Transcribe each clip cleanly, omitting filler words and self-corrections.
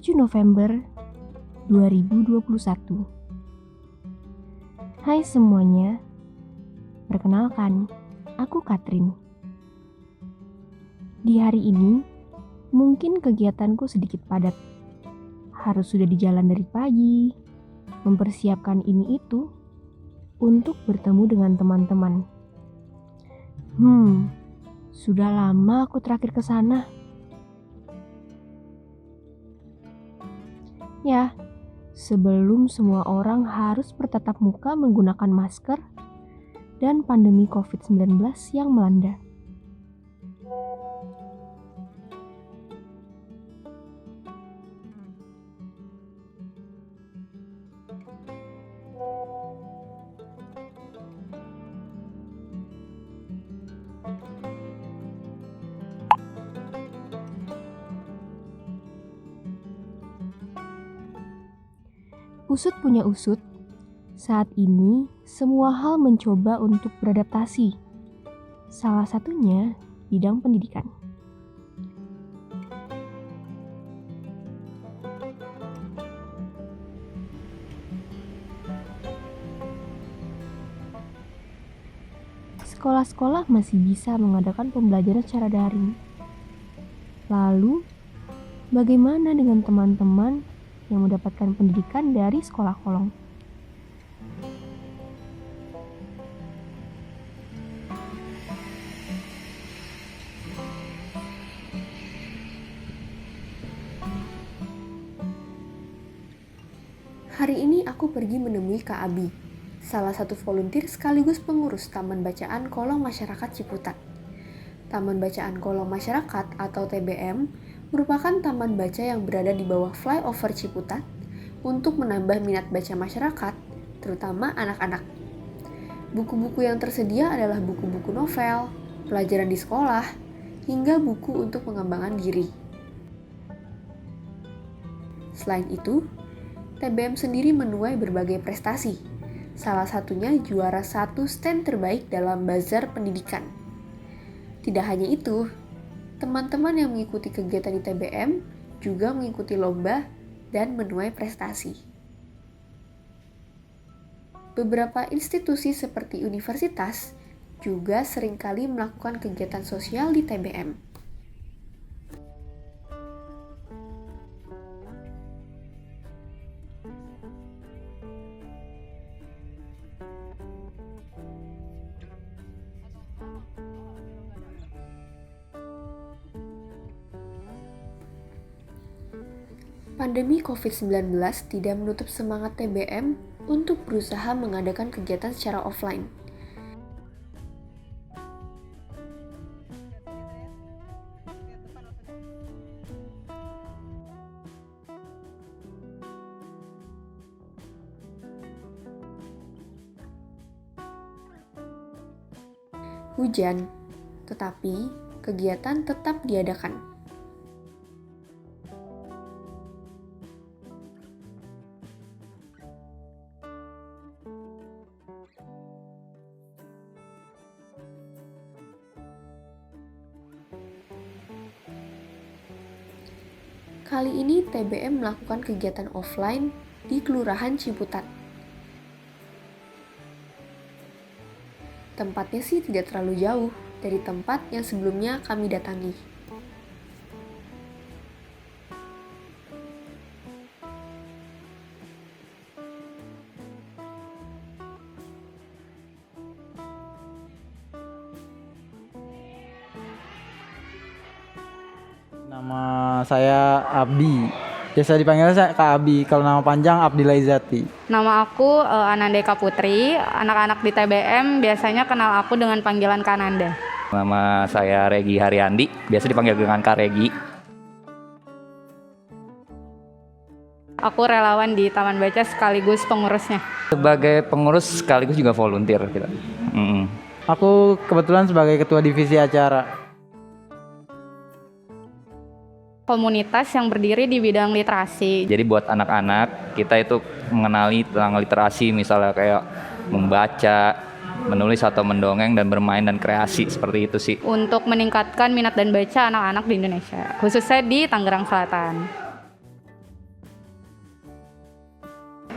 7 November 2021. Hai semuanya, perkenalkan, aku Katrin. Di hari ini, mungkin kegiatanku sedikit padat. Harus sudah di jalan dari pagi, mempersiapkan ini itu untuk bertemu dengan teman-teman. Sudah lama aku terakhir ke sana. Ya, sebelum semua orang harus bertatap muka menggunakan masker dan pandemi COVID-19 yang melanda. Usut punya usut, saat ini semua hal mencoba untuk beradaptasi. Salah satunya bidang pendidikan. Sekolah-sekolah masih bisa mengadakan pembelajaran secara daring. Lalu, bagaimana dengan teman-teman yang mendapatkan pendidikan dari sekolah kolong? Hari ini aku pergi menemui Kak Abi, salah satu volunteer sekaligus pengurus Taman Bacaan Kolong Masyarakat Ciputat. Taman Bacaan Kolong Masyarakat atau TBM merupakan taman baca yang berada di bawah flyover Ciputat untuk menambah minat baca masyarakat, terutama anak-anak. Buku-buku yang tersedia adalah buku-buku novel, pelajaran di sekolah, hingga buku untuk pengembangan diri. Selain itu, TBM sendiri menuai berbagai prestasi, salah satunya juara 1 stand terbaik dalam bazar pendidikan. Tidak hanya itu, teman-teman yang mengikuti kegiatan di TBM juga mengikuti lomba dan menuai prestasi. Beberapa institusi seperti universitas juga seringkali melakukan kegiatan sosial di TBM. Pandemi COVID-19 tidak menutup semangat TBM untuk berusaha mengadakan kegiatan secara offline. Hujan, tetapi kegiatan tetap diadakan. Kali ini TBM melakukan kegiatan offline di Kelurahan Ciputat. Tempatnya sih tidak terlalu jauh dari tempat yang sebelumnya kami datangi. Nama saya Abdi, biasa dipanggil saya Kak Abi. Kalau nama panjang Abdillah Izati. Nama aku Anandeka Putri. Anak-anak di TBM biasanya kenal aku dengan panggilan Kak Nanda. Nama saya Regi Haryandi, biasa dipanggil dengan Kak Regi. Aku relawan di Taman Baca sekaligus pengurusnya. Sebagai pengurus sekaligus juga volunteer kita. Aku kebetulan sebagai ketua divisi acara. Komunitas yang berdiri di bidang literasi. Jadi buat anak-anak kita itu mengenali tentang literasi, misalnya kayak membaca, menulis atau mendongeng dan bermain dan kreasi, seperti itu sih. Untuk meningkatkan minat dan baca anak-anak di Indonesia, khususnya di Tangerang Selatan.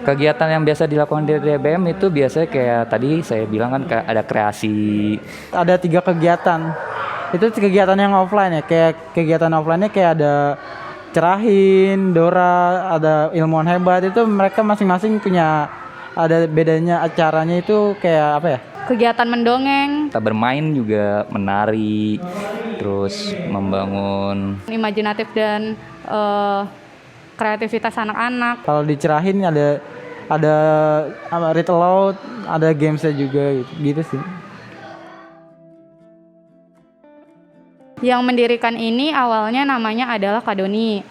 Kegiatan yang biasa dilakukan di TBM itu biasanya kayak tadi saya bilang kan ada kreasi. Ada 3 kegiatan. Itu kegiatan yang offline ya. Kayak kegiatan offline-nya kayak ada cerahin, Dora, ada ilmuwan hebat. Itu mereka masing-masing punya ada bedanya acaranya itu kayak apa ya? Kegiatan mendongeng, Kita bermain juga, menari, terus membangun imajinatif dan kreativitas anak-anak. Kalau dicerahin ada read aloud, ada gamesnya juga gitu sih. Yang mendirikan ini awalnya namanya adalah Kak Doni.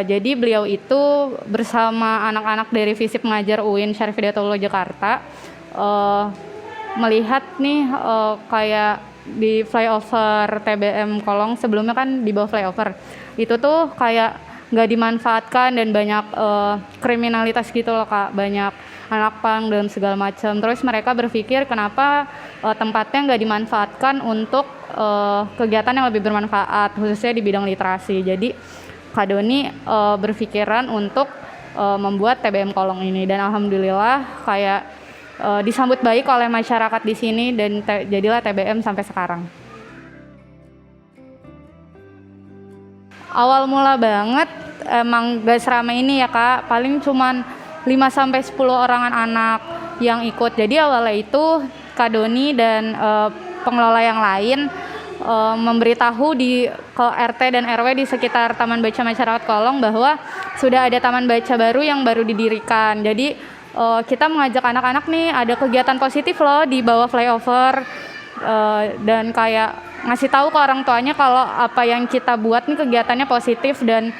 Jadi beliau itu bersama anak-anak dari FISIP Mengajar UIN Syarif Hidayatullah Jakarta melihat nih kayak di flyover TBM Kolong, sebelumnya kan di bawah flyover itu tuh kayak nggak dimanfaatkan dan banyak kriminalitas gitu loh Kak, banyak anak pang dan segala macam. Terus mereka berpikir kenapa tempatnya nggak dimanfaatkan untuk kegiatan yang lebih bermanfaat, khususnya di bidang literasi. Jadi Kak Doni berpikiran untuk membuat TBM Kolong ini, dan alhamdulillah kayak disambut baik oleh masyarakat di sini dan jadilah TBM sampai sekarang. Awal mula banget emang gak seramai ini ya Kak, paling cuman 5-10 orangan anak yang ikut. Jadi awalnya itu Kak Doni dan pengelola yang lain memberitahu ke RT dan RW di sekitar Taman Baca Masyarakat Kolong bahwa sudah ada taman baca baru yang baru didirikan. Jadi kita mengajak anak-anak nih ada kegiatan positif loh di bawah flyover, dan kayak ngasih tahu ke orang tuanya kalau apa yang kita buat nih kegiatannya positif dan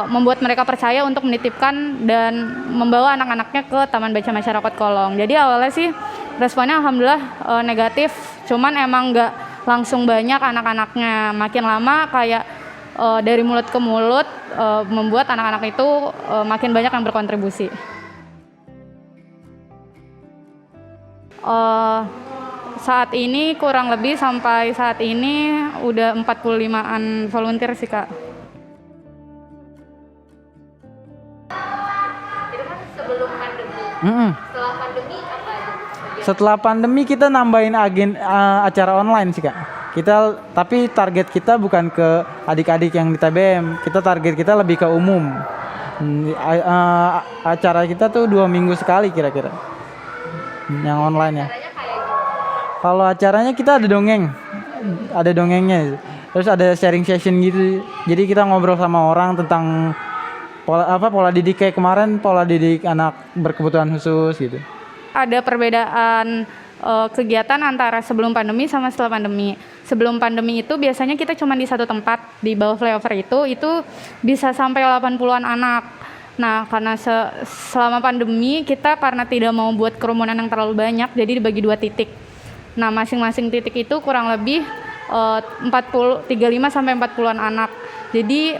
membuat mereka percaya untuk menitipkan dan membawa anak-anaknya ke Taman Baca Masyarakat Kolong. Jadi awalnya sih responnya alhamdulillah negatif, cuman emang nggak langsung banyak anak-anaknya. Makin lama kayak dari mulut ke mulut membuat anak-anak itu makin banyak yang berkontribusi. Saat ini kurang lebih sampai saat ini udah 45-an volunteer sih Kak. Itu kan sebelum pandemi. Setelah pandemi apa aja? Setelah pandemi kita nambahin acara online sih Kak. Tapi target kita bukan ke adik-adik yang di TBM, target kita lebih ke umum. Acara kita tuh 2 minggu sekali kira-kira. Yang online ya. Kalau acaranya kita ada dongengnya, terus ada sharing session gitu. Jadi kita ngobrol sama orang tentang pola didik kayak kemarin, pola didik anak berkebutuhan khusus gitu. Ada perbedaan kegiatan antara sebelum pandemi sama setelah pandemi. Sebelum pandemi itu biasanya kita cuma di satu tempat di bawah flyover itu bisa sampai 80-an anak. Nah, karena selama pandemi kita karena tidak mau buat kerumunan yang terlalu banyak, jadi dibagi 2 titik. Nah, masing-masing titik itu kurang lebih 35 sampai 40-an anak. Jadi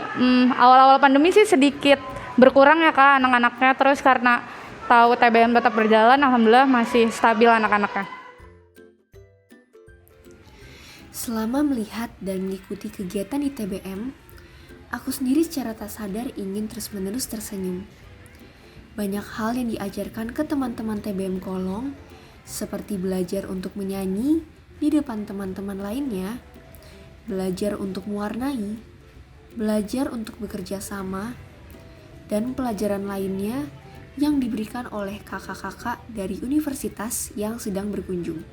awal-awal pandemi sih sedikit berkurang ya Kak anak-anaknya, terus karena tahu TBM tetap berjalan, alhamdulillah masih stabil anak-anaknya. Selama melihat dan mengikuti kegiatan di TBM, aku sendiri secara tak sadar ingin terus-menerus tersenyum. Banyak hal yang diajarkan ke teman-teman TBM Kolong, seperti belajar untuk menyanyi di depan teman-teman lainnya, belajar untuk mewarnai, belajar untuk bekerja sama, dan pelajaran lainnya yang diberikan oleh kakak-kakak dari universitas yang sedang berkunjung.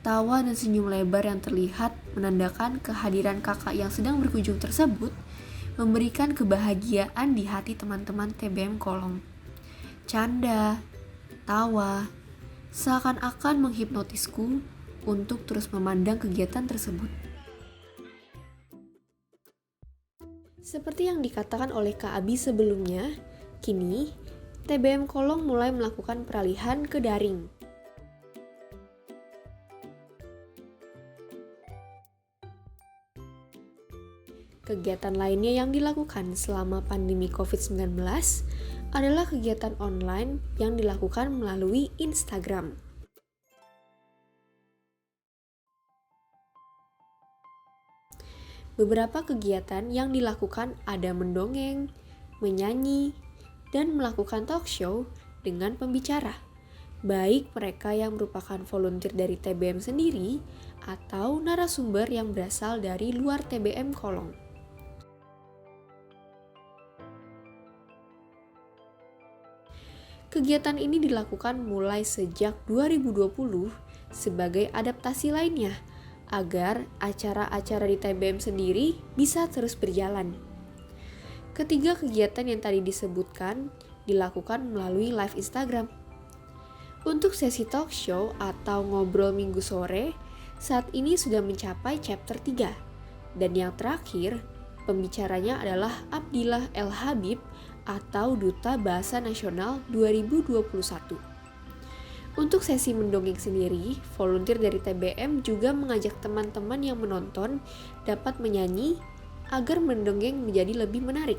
Tawa dan senyum lebar yang terlihat menandakan kehadiran kakak yang sedang berkunjung tersebut memberikan kebahagiaan di hati teman-teman TBM Kolong. Canda, tawa, seakan-akan menghipnotisku untuk terus memandang kegiatan tersebut. Seperti yang dikatakan oleh Kak Abi sebelumnya, kini TBM Kolong mulai melakukan peralihan ke daring. Kegiatan lainnya yang dilakukan selama pandemi COVID-19 adalah kegiatan online yang dilakukan melalui Instagram. Beberapa kegiatan yang dilakukan ada mendongeng, menyanyi, dan melakukan talk show dengan pembicara, baik mereka yang merupakan volunteer dari TBM sendiri atau narasumber yang berasal dari luar TBM Kolong. Kegiatan ini dilakukan mulai sejak 2020 sebagai adaptasi lainnya agar acara-acara di TBM sendiri bisa terus berjalan. Ketiga kegiatan yang tadi disebutkan dilakukan melalui live Instagram. Untuk sesi talk show atau ngobrol minggu sore, saat ini sudah mencapai chapter 3. Dan yang terakhir, pembicaranya adalah Abdillah El Habib atau Duta Bahasa Nasional 2021. Untuk sesi mendongeng sendiri, volunteer dari TBM juga mengajak teman-teman yang menonton dapat menyanyi agar mendongeng menjadi lebih menarik.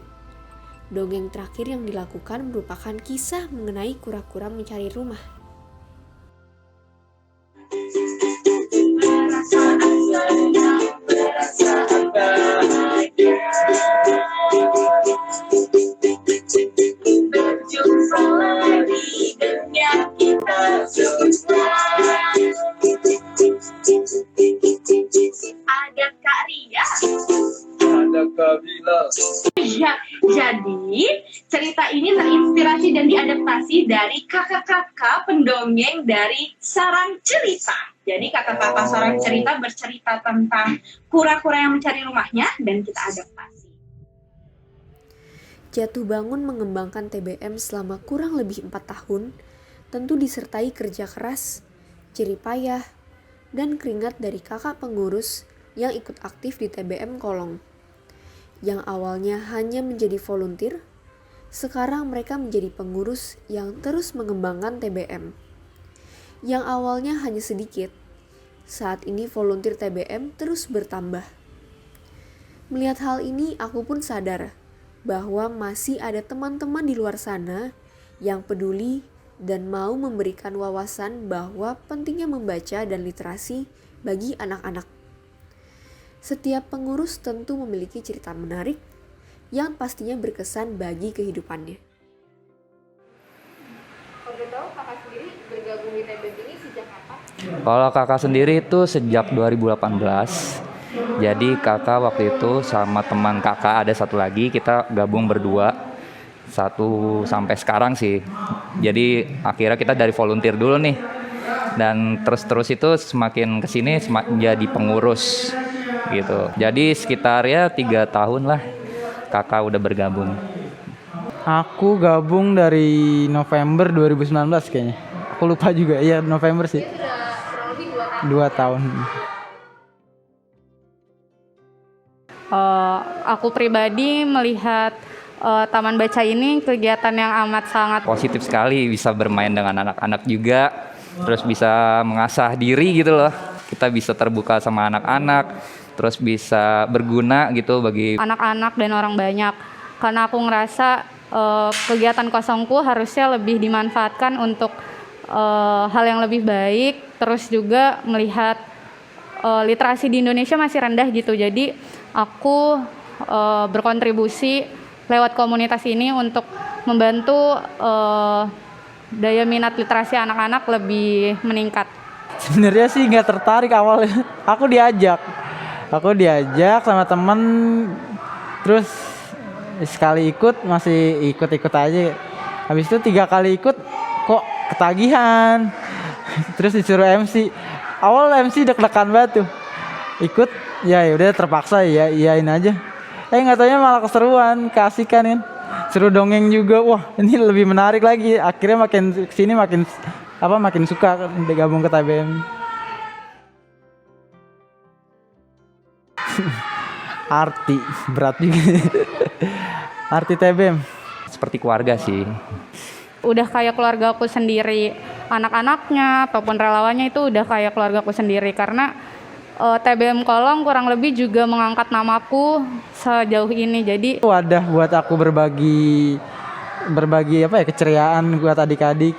Dongeng terakhir yang dilakukan merupakan kisah mengenai kura-kura mencari rumah. Ada Kak Ria. Ada Kak Bila. Ya, jadi cerita ini terinspirasi dan diadaptasi dari kakak-kakak pendongeng dari Sarang Cerita. Jadi kakak-kakak Sarang Cerita bercerita tentang kura-kura yang mencari rumahnya dan kita adaptasi. Jatuh bangun mengembangkan TBM selama kurang lebih 4 tahun, tentu disertai kerja keras, jerih payah, dan keringat dari kakak pengurus yang ikut aktif di TBM Kolong. Yang awalnya hanya menjadi volunteer, sekarang mereka menjadi pengurus yang terus mengembangkan TBM. Yang awalnya hanya sedikit, saat ini volunteer TBM terus bertambah. Melihat hal ini, aku pun sadar bahwa masih ada teman-teman di luar sana yang peduli dan mau memberikan wawasan bahwa pentingnya membaca dan literasi bagi anak-anak. Setiap pengurus tentu memiliki cerita menarik yang pastinya berkesan bagi kehidupannya. Kalau tahu kakak sendiri bergabung di TBM ini sejak kapan? Kalau kakak sendiri itu sejak 2018. Jadi kakak waktu itu sama teman kakak ada satu lagi, kita gabung berdua. Satu sampai sekarang sih. Jadi akhirnya kita dari volunteer dulu nih. Dan terus itu semakin kesini jadi pengurus gitu. Jadi sekitar ya 3 tahun lah kakak udah bergabung. Aku gabung dari November 2019 kayaknya. Aku lupa juga, iya November sih. Sudah kurang lebih 2 tahun. Aku pribadi melihat Taman Baca ini kegiatan yang amat sangat Positif sekali, bisa bermain dengan anak-anak juga. Terus bisa mengasah diri gitu loh. Kita bisa terbuka sama anak-anak. Terus bisa berguna gitu bagi anak-anak dan orang banyak. Karena aku ngerasa kegiatan kosongku harusnya lebih dimanfaatkan untuk hal yang lebih baik. Terus juga melihat literasi di Indonesia masih rendah gitu. Jadi aku berkontribusi lewat komunitas ini untuk membantu daya minat literasi anak-anak lebih meningkat. Sebenarnya sih nggak tertarik awalnya. Aku diajak sama temen, terus sekali ikut masih ikut aja. Habis itu 3 kali ikut kok ketagihan. Terus disuruh MC. Awal MC deg-degan banget tuh. Ikut ya udah terpaksa ya iyain aja. Nggak taunya malah keseruan, keasikan kan. Seru dongeng juga. Wah, ini lebih menarik lagi. Akhirnya makin kesini makin suka gabung ke TBM. Arti berat juga. Arti TBM seperti keluarga sih. Udah kayak keluarga aku sendiri, anak-anaknya ataupun relawannya itu udah kayak keluarga aku sendiri karena TBM Kolong kurang lebih juga mengangkat namaku sejauh ini. Jadi wadah buat aku berbagi keceriaan buat adik-adik,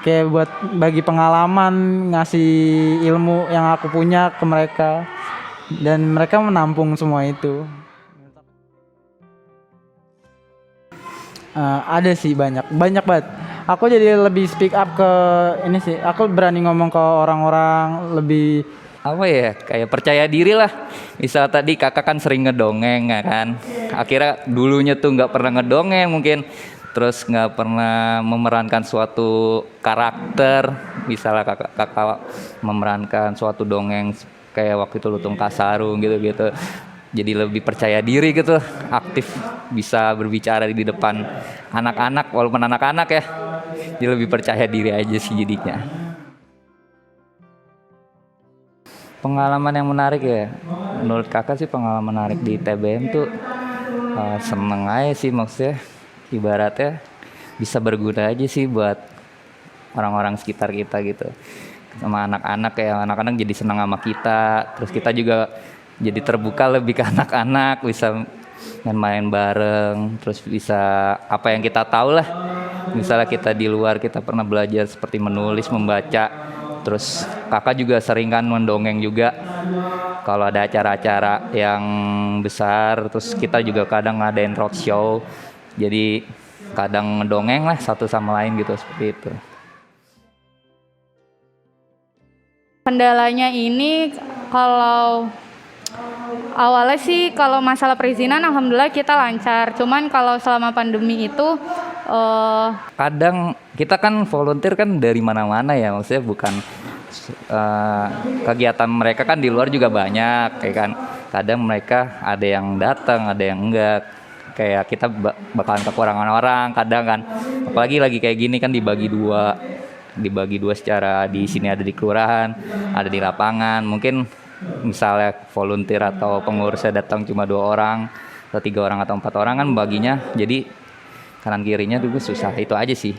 kayak buat bagi pengalaman, ngasih ilmu yang aku punya ke mereka dan mereka menampung semua itu. Ada sih banyak banget. Aku jadi lebih speak up ke ini sih. Aku berani ngomong ke orang-orang lebih Apa ya, kayak percaya diri lah. Misal tadi kakak kan sering ngedongeng ya kan, akhirnya dulunya tuh nggak pernah ngedongeng mungkin, terus nggak pernah memerankan suatu karakter. Misalnya kakak memerankan suatu dongeng kayak waktu itu Lutung Kasarung gitu-gitu, jadi lebih percaya diri gitu, aktif bisa berbicara di depan anak-anak, walaupun anak-anak ya, jadi lebih percaya diri aja sih jadinya. Pengalaman yang menarik ya, menurut kakak sih pengalaman menarik di TBM tuh seneng aja sih, maksudnya ibaratnya bisa berguna aja sih buat orang-orang sekitar kita gitu, sama anak-anak ya, anak-anak jadi senang sama kita, terus kita juga jadi terbuka lebih ke anak-anak, bisa main-main bareng, terus bisa apa yang kita tahu lah, misalnya kita di luar kita pernah belajar seperti menulis, membaca. Terus kakak juga sering kan mendongeng juga kalau ada acara-acara yang besar, terus kita juga kadang ngadain roadshow, jadi kadang ngedongeng lah satu sama lain gitu, seperti itu. Kendalanya ini kalau awalnya sih kalau masalah perizinan alhamdulillah kita lancar, cuman kalau selama pandemi itu Kadang kita kan volunteer kan dari mana-mana ya, maksudnya bukan kegiatan mereka kan di luar juga banyak, kayak kan kadang mereka ada yang datang, ada yang enggak, kayak kita bakalan kekurangan orang kadang kan, apalagi lagi kayak gini kan dibagi dua secara, di sini ada di kelurahan, ada di lapangan, mungkin misalnya volunteer atau pengurusnya datang cuma 2 orang atau 3 orang atau 4 orang kan baginya jadi kanan kirinya juga susah, itu aja sih.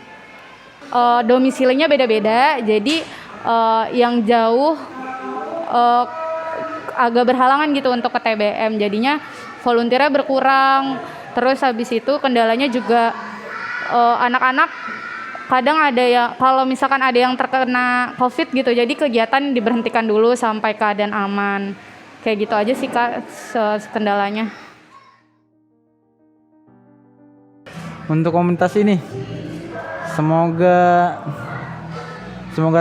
domisilinya beda-beda, jadi yang jauh agak berhalangan gitu untuk ke TBM, jadinya volunteernya berkurang. Terus habis itu kendalanya juga anak-anak kadang ada ya, kalau misalkan ada yang terkena COVID gitu, jadi kegiatan diberhentikan dulu sampai keadaan aman. Kayak gitu aja sih Kak kendalanya. untuk komunitas ini. Semoga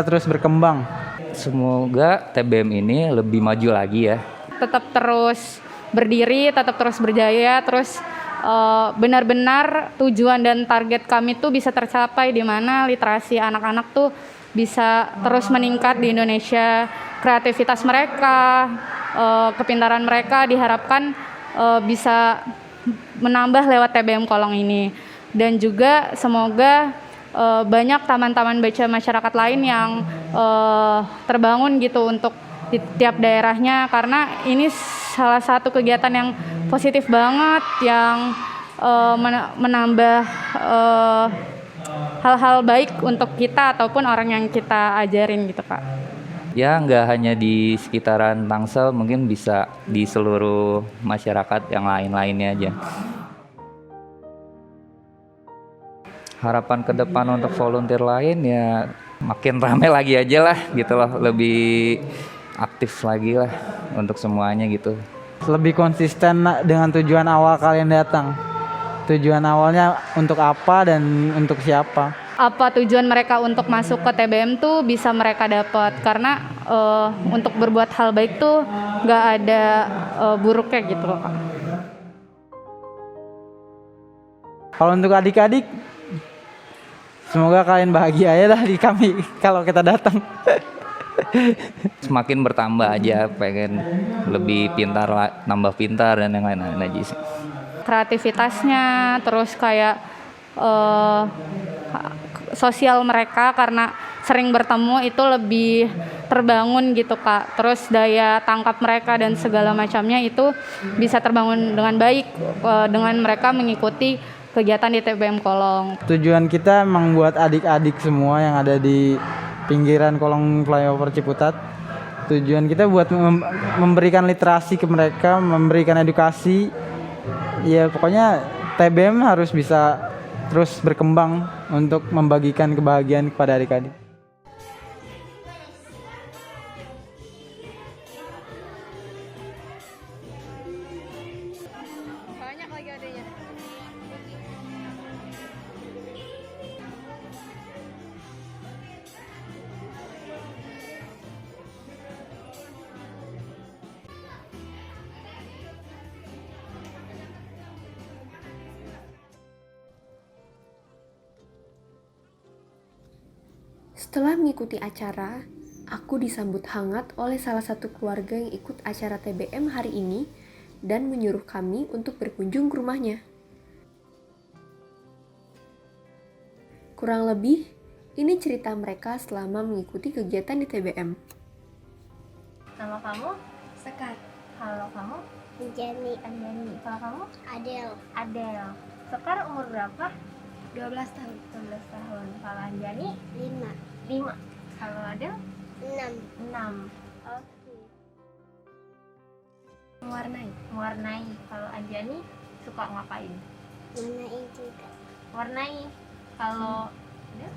terus berkembang. Semoga TBM ini lebih maju lagi ya. Tetap terus berdiri, tetap terus berjaya, terus benar-benar tujuan dan target kami tuh bisa tercapai, di mana literasi anak-anak tuh bisa terus meningkat di Indonesia. Kreativitas mereka, kepintaran mereka diharapkan bisa menambah lewat TBM Kolong ini. Dan juga semoga banyak taman-taman baca masyarakat lain yang terbangun gitu untuk di tiap daerahnya, karena ini salah satu kegiatan yang positif banget, yang menambah hal-hal baik untuk kita ataupun orang yang kita ajarin gitu Kak. Ya nggak hanya di sekitaran Tangsel, mungkin bisa di seluruh masyarakat yang lain-lainnya aja. Harapan ke depan untuk volunteer lain ya makin ramai lagi aja lah gitu loh, lebih aktif lagi lah untuk semuanya gitu. Lebih konsisten dengan tujuan awal kalian datang. Tujuan awalnya untuk apa dan untuk siapa. Apa tujuan mereka untuk masuk ke TBM tuh bisa mereka dapat, karena untuk berbuat hal baik tuh nggak ada buruknya gitu loh Kak. Kalau untuk adik-adik, semoga kalian bahagia ya lah di kami kalau kita datang. Semakin bertambah aja, pengen lebih pintar, nambah pintar dan yang lain-lain aja sih. Kreativitasnya, terus kayak sosial mereka karena sering bertemu itu lebih terbangun gitu Kak. Terus daya tangkap mereka dan segala macamnya itu bisa terbangun dengan baik dengan mereka mengikuti kegiatan di TBM Kolong. Tujuan kita emang buat adik-adik semua yang ada di pinggiran kolong flyover Ciputat. Tujuan kita buat memberikan literasi ke mereka, memberikan edukasi. Ya pokoknya TBM harus bisa terus berkembang untuk membagikan kebahagiaan kepada adik-adik. Banyak lagi adanya. Setelah mengikuti acara, aku disambut hangat oleh salah satu keluarga yang ikut acara TBM hari ini dan menyuruh kami untuk berkunjung ke rumahnya. Kurang lebih, ini cerita mereka selama mengikuti kegiatan di TBM. Nama kamu? Sekar. Halo kamu? Jenny. Anjani. Kalau kamu? Adel. Adel. Sekar umur berapa? 12 tahun. 12 tahun. Kalau Anjani? 5. 5. Kalau Adel? 6. 6. Oke. Mewarnai. Mewarnai. Kalau Anjani suka ngapain? Warnai juga. Warnai. Kalau Adel?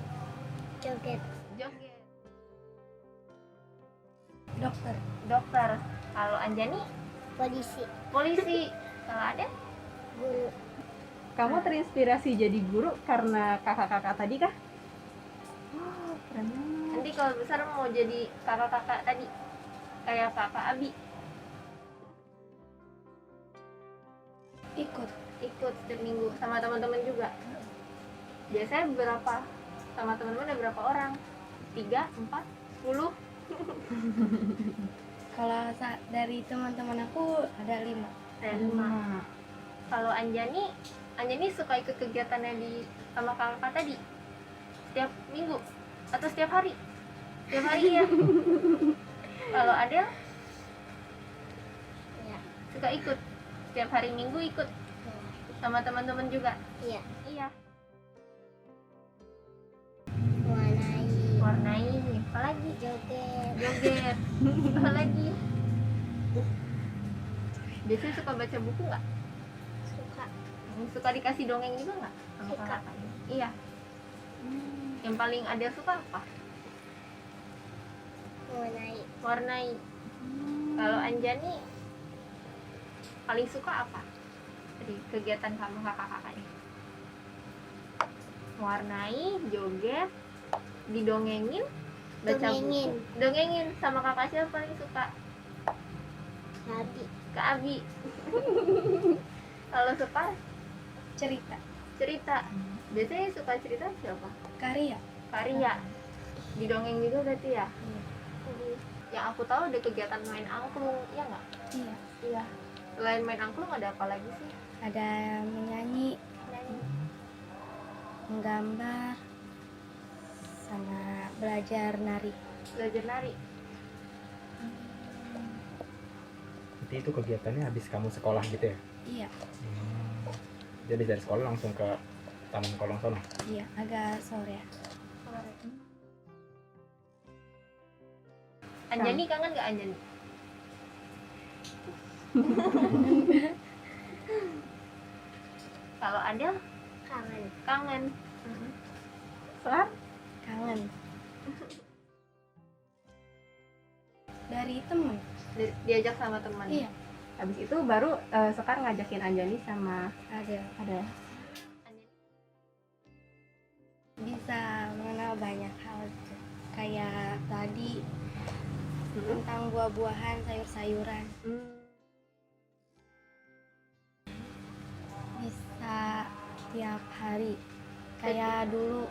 Joget. Joget. Dokter. Dokter. Kalau Anjani? Polisi. Polisi. Kalau Adel? Guru. Kamu terinspirasi jadi guru karena kakak-kakak tadi kah? Keren banget. Nanti kalau besar mau jadi kakak-kakak tadi. Kayak kakak Abi. Ikut. Ikut setiap minggu sama teman-teman juga. Biasanya berapa? Sama teman-teman ada berapa orang? 3, 4, 10? Kalau dari teman-teman aku ada 5. Ada 5. Kalau Anjani suka ikut kegiatannya sama kakak tadi? Setiap minggu? Atau setiap hari? Setiap hari ya? Kalau Adel? Iya. Suka ikut? Setiap hari minggu ikut? Sama teman-teman juga? Iya. Iya. Mewarnai. Warnai. Apa lagi? Joget. Joget. Apa lagi? Biasanya suka baca buku nggak? Suka. Suka dikasih dongeng juga nggak sama Suka. kakaknya? Iya. Yang paling ada suka apa? Mewarnai. Warnai. Kalau Anjani paling suka apa dari kegiatan kamu kakak-kakaknya? Warnai, joget, didongengin, baca Dongengin. buku. Dongengin sama kakak siapa paling suka? Nabi. Kak Abi. Kalau suka Cerita. cerita. Biasanya suka cerita siapa? Karya. Karya. Didongeng juga berarti ya? Iya. Yang aku tahu ada kegiatan main angklung, ya nggak? Iya. Iya. Selain main angklung ada apa lagi sih? Ada menyanyi, Nyanyi. menggambar, sama belajar nari. Belajar nari. Jadi itu kegiatannya habis kamu sekolah gitu ya? Iya. Jadi dari sekolah langsung ke Taman Kolong sono? Iya. Agak sore. Anjani kangen nggak Anjani? Kalau Adel Kangen. kangen. Sekar? Kangen. Dari temen. Diajak sama teman. Iya. Habis itu baru Sekar ngajakin Anjani sama Ada. Adel. Anjani. Bisa mengenal banyak hal gitu. Kayak tadi tentang buah-buahan, sayur-sayuran. Bisa tiap hari. Kayak dulu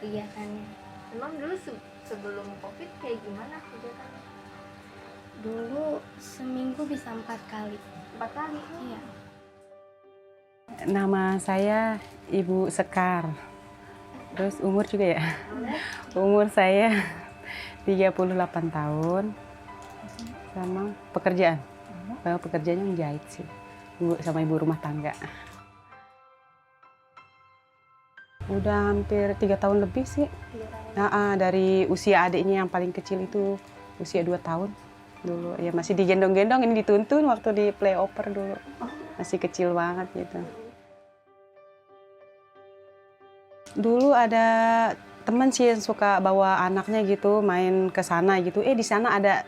kegiatannya. Emang dulu sebelum COVID kayak gimana kegiatannya? Dulu seminggu bisa 4 kali. 4 kali. Iya. Nama saya Ibu Sekar. Terus umur juga ya? Umur saya 38 tahun. Sama pekerjaan. Pekerjaannya menjahit sih. Sama ibu rumah tangga. Udah hampir 3 tahun lebih sih. Dari usia adiknya yang paling kecil itu usia 2 tahun. Dulu ya masih digendong-gendong, ini dituntun waktu di playoper dulu. Masih kecil banget gitu. Dulu ada teman sih yang suka bawa anaknya gitu main ke sana gitu. Di sana ada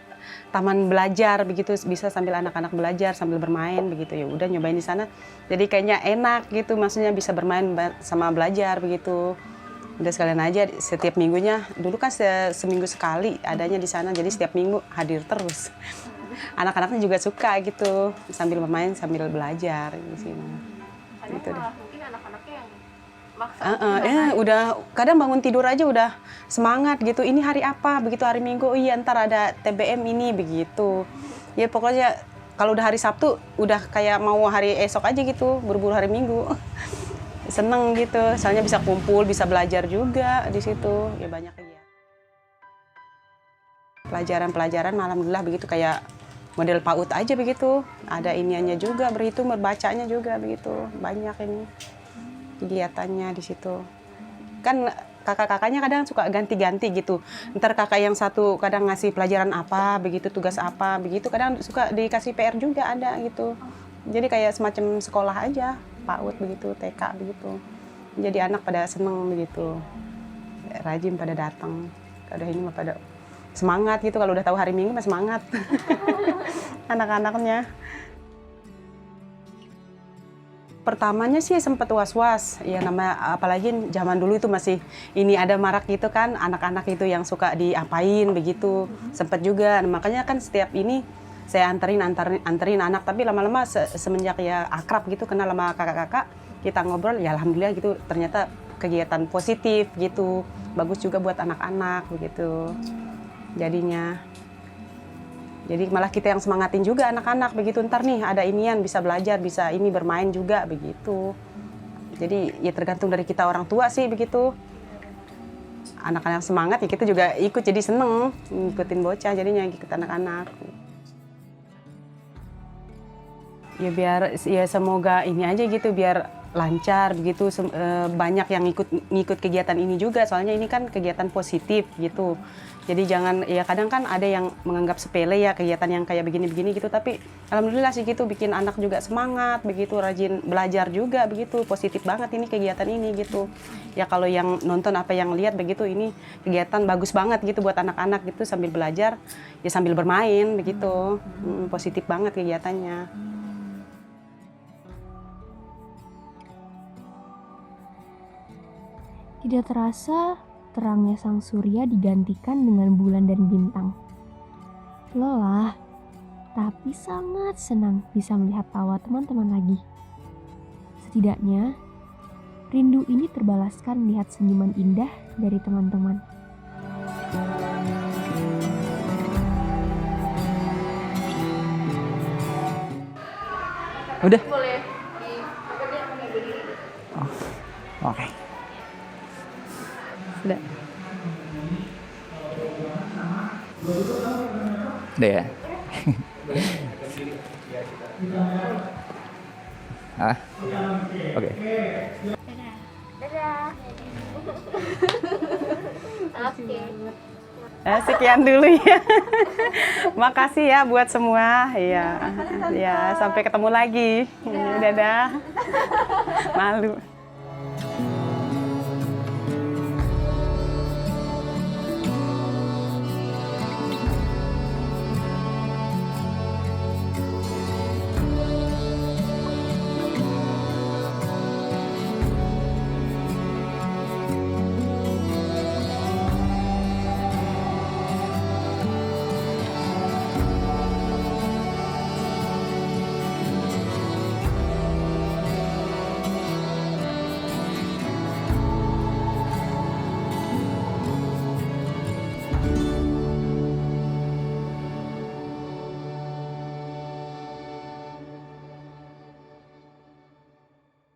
taman belajar begitu, bisa sambil anak-anak belajar sambil bermain begitu. Ya udah nyobain di sana. Jadi kayaknya enak gitu, maksudnya bisa bermain sama belajar begitu. Udah sekalian aja setiap minggunya, dulu kan seminggu sekali adanya di sana, jadi setiap minggu hadir terus. Anak-anaknya juga suka gitu, sambil bermain sambil belajar di sini. Kadang Gitu deh. malah mungkin anak-anaknya yang Udah kadang bangun tidur aja udah semangat gitu. Ini hari apa? Begitu hari Minggu, oh iya ntar ada TBM ini begitu. Ya pokoknya kalau udah hari Sabtu udah kayak mau hari esok aja gitu, buru-buru hari Minggu. Seneng gitu, soalnya bisa kumpul, bisa belajar juga di situ. Ya banyak kegiatan. Pelajaran-pelajaran alhamdulillah begitu kayak model PAUD aja begitu. Ada iniannya juga, berhitung, berbacanya juga begitu. Banyak ini kegiatannya di situ. Kan kakak-kakaknya kadang suka ganti-ganti gitu. Ntar kakak yang satu kadang ngasih pelajaran apa, begitu tugas apa, begitu. Kadang suka dikasih PR juga ada gitu. Jadi kayak semacam sekolah aja, PAUD begitu, TK begitu. Jadi anak pada seneng begitu. Rajin pada datang. Kalau ini mah pada semangat gitu, kalau udah tahu hari Minggu mah semangat. Anak-anaknya. Pertamanya sih sempat was-was, ya nama apalagi zaman dulu itu masih ini ada marak gitu kan, anak-anak itu yang suka diapain begitu, sempat juga. Nah, makanya kan setiap ini saya anterin anak, tapi lama-lama semenjak ya akrab gitu, kenal sama kakak-kakak, kita ngobrol, ya alhamdulillah gitu, ternyata kegiatan positif gitu, bagus juga buat anak-anak begitu, jadinya. Jadi malah kita yang semangatin juga anak-anak begitu, ntar nih ada inian bisa belajar, bisa ini bermain juga begitu. Jadi ya tergantung dari kita orang tua sih begitu. Anak-anak semangat ya kita juga ikut, jadi seneng ngikutin bocah, jadinya ikut anak-anak. Ya biar ya semoga ini aja gitu, biar lancar begitu, banyak yang ngikut kegiatan ini juga, soalnya ini kan kegiatan positif gitu. Jadi jangan, ya kadang kan ada yang menganggap sepele ya kegiatan yang kayak begini-begini gitu, tapi alhamdulillah sih gitu bikin anak juga semangat begitu, rajin belajar juga begitu, positif banget ini kegiatan ini gitu. Ya kalau yang nonton apa yang lihat begitu, ini kegiatan bagus banget gitu buat anak-anak gitu, sambil belajar ya sambil bermain begitu. Positif banget kegiatannya. Tidak terasa, terangnya sang surya digantikan dengan bulan dan bintang. Lelah, tapi sangat senang bisa melihat tawa teman-teman lagi. Setidaknya, rindu ini terbalaskan melihat senyuman indah dari teman-teman. Udah? Oke. Udah. Udah ya? Hah? Oke. Dadah. Oke. Sekian dulu ya. Makasih ya buat semua. Iya. Ya, sampai ketemu lagi. Dadah. Malu.